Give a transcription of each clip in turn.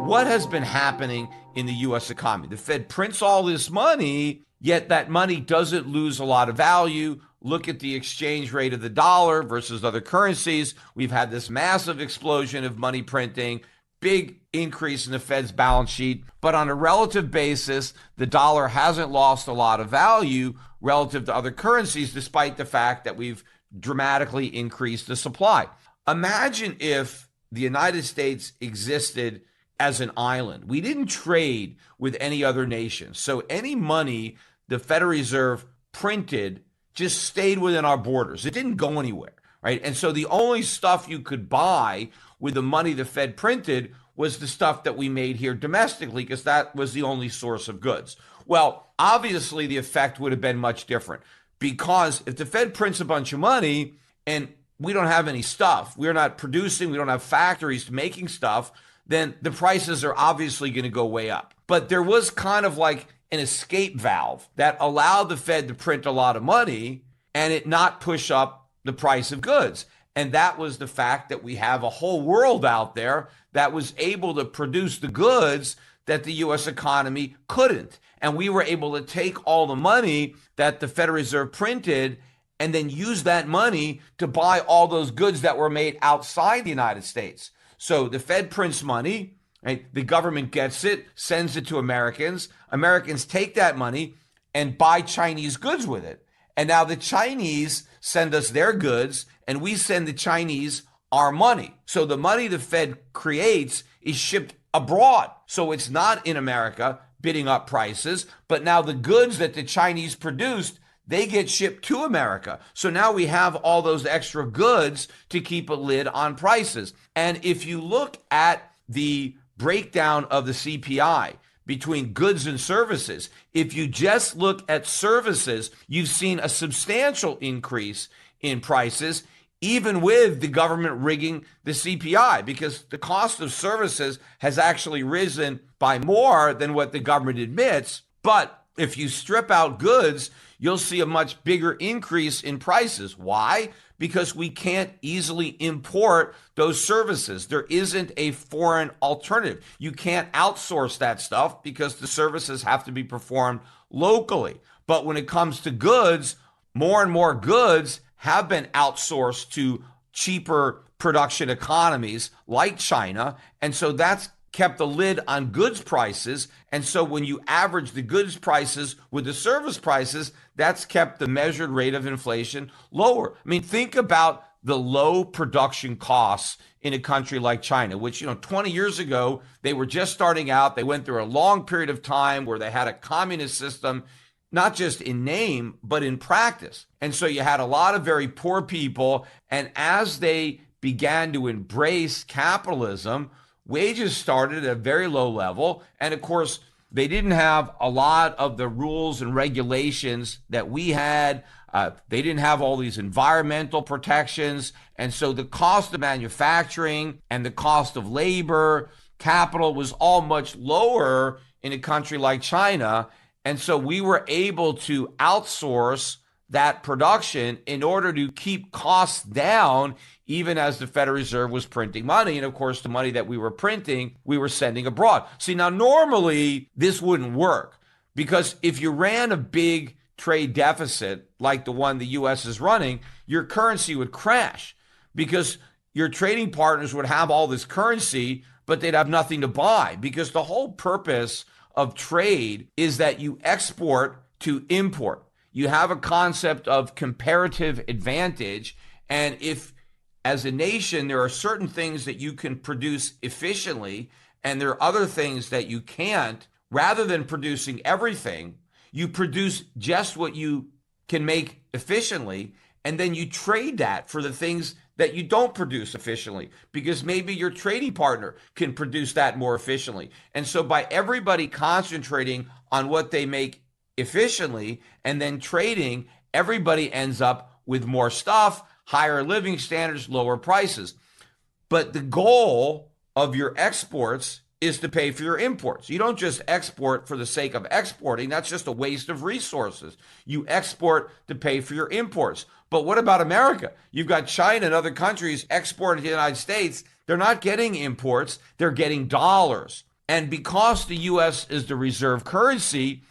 what has been happening in the U.S. economy? The Fed prints all this money, yet that money doesn't lose a lot of value. Look at the exchange rate of the dollar versus other currencies. We've had this massive explosion of money printing, big increase in the Fed's balance sheet. But on a relative basis, the dollar hasn't lost a lot of value relative to other currencies, despite the fact that we've dramatically increased the supply. Imagine if the United States existed as an island. We didn't trade with any other nation. So any money the Federal Reserve printed just stayed within our borders. It didn't go anywhere, right? And so the only stuff you could buy with the money the Fed printed was the stuff that we made here domestically, because that was the only source of goods. Well, obviously the effect would have been much different, because if the Fed prints a bunch of money and we don't have any stuff, we're not producing, we don't have factories making stuff, then the prices are obviously going to go way up. But there was kind of like an escape valve that allowed the Fed to print a lot of money and it not push up the price of goods. And that was the fact that we have a whole world out there that was able to produce the goods that the U.S. economy couldn't. And we were able to take all the money that the Federal Reserve printed and then use that money to buy all those goods that were made outside the United States. So the Fed prints money, right? The government gets it, sends it to Americans. Americans take that money and buy Chinese goods with it. And now the Chinese send us their goods and we send the Chinese our money. So the money the Fed creates is shipped abroad. So it's not in America bidding up prices, but now the goods that the Chinese produced, they get shipped to America. So now we have all those extra goods to keep a lid on prices. And if you look at the breakdown of the CPI between goods and services, if you just look at services, you've seen a substantial increase in prices, even with the government rigging the CPI, because the cost of services has actually risen by more than what the government admits. But if you strip out goods, you'll see a much bigger increase in prices. Why? Because we can't easily import those services. There isn't a foreign alternative. You can't outsource that stuff because the services have to be performed locally. But when it comes to goods, more and more goods have been outsourced to cheaper production economies like China. And so that's kept the lid on goods prices. And so when you average the goods prices with the service prices, that's kept the measured rate of inflation lower. I mean, think about the low production costs in a country like China, which, 20 years ago, they were just starting out. They went through a long period of time where they had a communist system, not just in name, but in practice. And so you had a lot of very poor people. And as they began to embrace capitalism, wages started at a very low level. And of course, they didn't have a lot of the rules and regulations that we had. They didn't have all these environmental protections. And so the cost of manufacturing and the cost of labor, capital was all much lower in a country like China. And so we were able to outsource that production in order to keep costs down, even as the Federal Reserve was printing money. And of course, the money that we were printing, we were sending abroad. See, now normally this wouldn't work, because if you ran a big trade deficit like the one the U.S. is running, your currency would crash, because your trading partners would have all this currency, but they'd have nothing to buy, because the whole purpose of trade is that you export to import. You have a concept of comparative advantage. And if, as a nation, there are certain things that you can produce efficiently, and there are other things that you can't, rather than producing everything, you produce just what you can make efficiently, and then you trade that for the things that you don't produce efficiently, because maybe your trading partner can produce that more efficiently. And so by everybody concentrating on what they make efficiently and then trading, everybody ends up with more stuff, higher living standards, lower prices. But the goal of your exports is to pay for your imports. You don't just export for the sake of exporting. That's just a waste of resources. You export to pay for your imports. But what about America? You've got China and other countries exporting to the United States. They're not getting imports. They're getting dollars. And because the US is the reserve currency,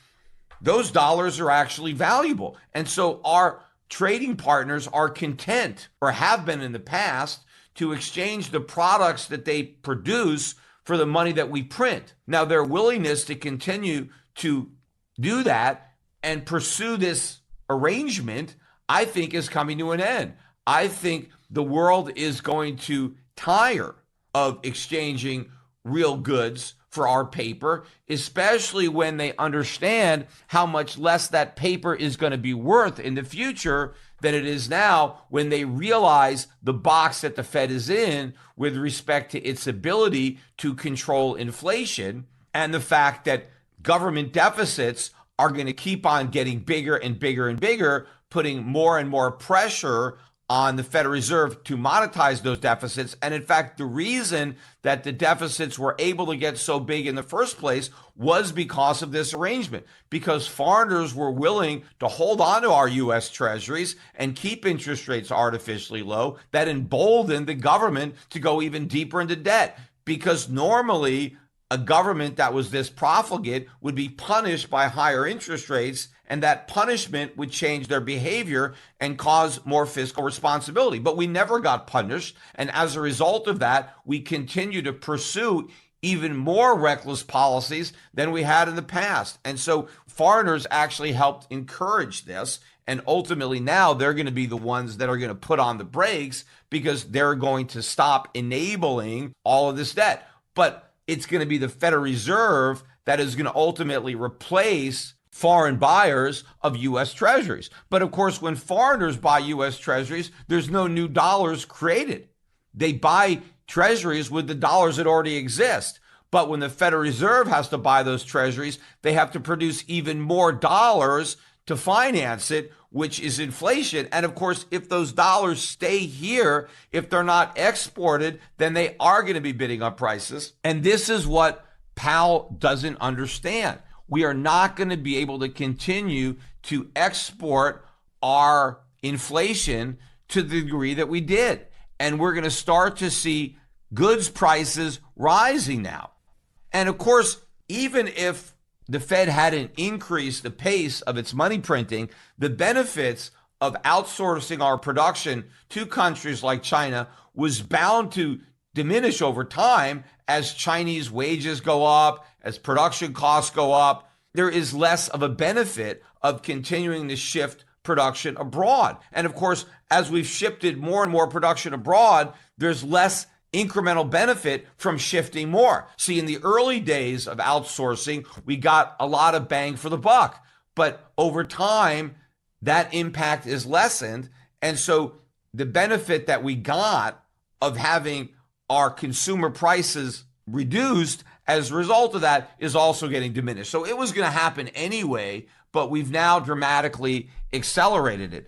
those dollars are actually valuable. And so our trading partners are content, or have been in the past, to exchange the products that they produce for the money that we print. Now, their willingness to continue to do that and pursue this arrangement, I think, is coming to an end. I think the world is going to tire of exchanging real goods for our paper, especially when they understand how much less that paper is going to be worth in the future than it is now, when they realize the box that the Fed is in with respect to its ability to control inflation, and the fact that government deficits are going to keep on getting bigger and bigger and bigger, putting more and more pressure on the Federal Reserve to monetize those deficits. And in fact, the reason that the deficits were able to get so big in the first place was because of this arrangement, because foreigners were willing to hold on to our U.S. treasuries and keep interest rates artificially low. That emboldened the government to go even deeper into debt, because normally a government that was this profligate would be punished by higher interest rates, and that punishment would change their behavior and cause more fiscal responsibility. But we never got punished, and as a result of that, we continue to pursue even more reckless policies than we had in the past. And so foreigners actually helped encourage this, and ultimately now they're going to be the ones that are going to put on the brakes, because they're going to stop enabling all of this debt. But it's going to be the Federal Reserve that is going to ultimately replace foreign buyers of U.S. treasuries. But of course, when foreigners buy U.S. treasuries, there's no new dollars created. They buy treasuries with the dollars that already exist. But when the Federal Reserve has to buy those treasuries, they have to produce even more dollars to finance it, which is inflation. And of course, if those dollars stay here, if they're not exported, then they are going to be bidding up prices. And this is what Powell doesn't understand. We are not going to be able to continue to export our inflation to the degree that we did. And we're going to start to see goods prices rising now. And of course, even if the Fed hadn't increased the pace of its money printing, the benefits of outsourcing our production to countries like China was bound to diminish over time as Chinese wages go up, as production costs go up. There is less of a benefit of continuing to shift production abroad. And of course, as we've shifted more and more production abroad, there's less incremental benefit from shifting more. See, in the early days of outsourcing, we got a lot of bang for the buck, but over time, that impact is lessened. And so the benefit that we got of having our consumer prices reduced as a result of that is also getting diminished. So it was going to happen anyway, but we've now dramatically accelerated it.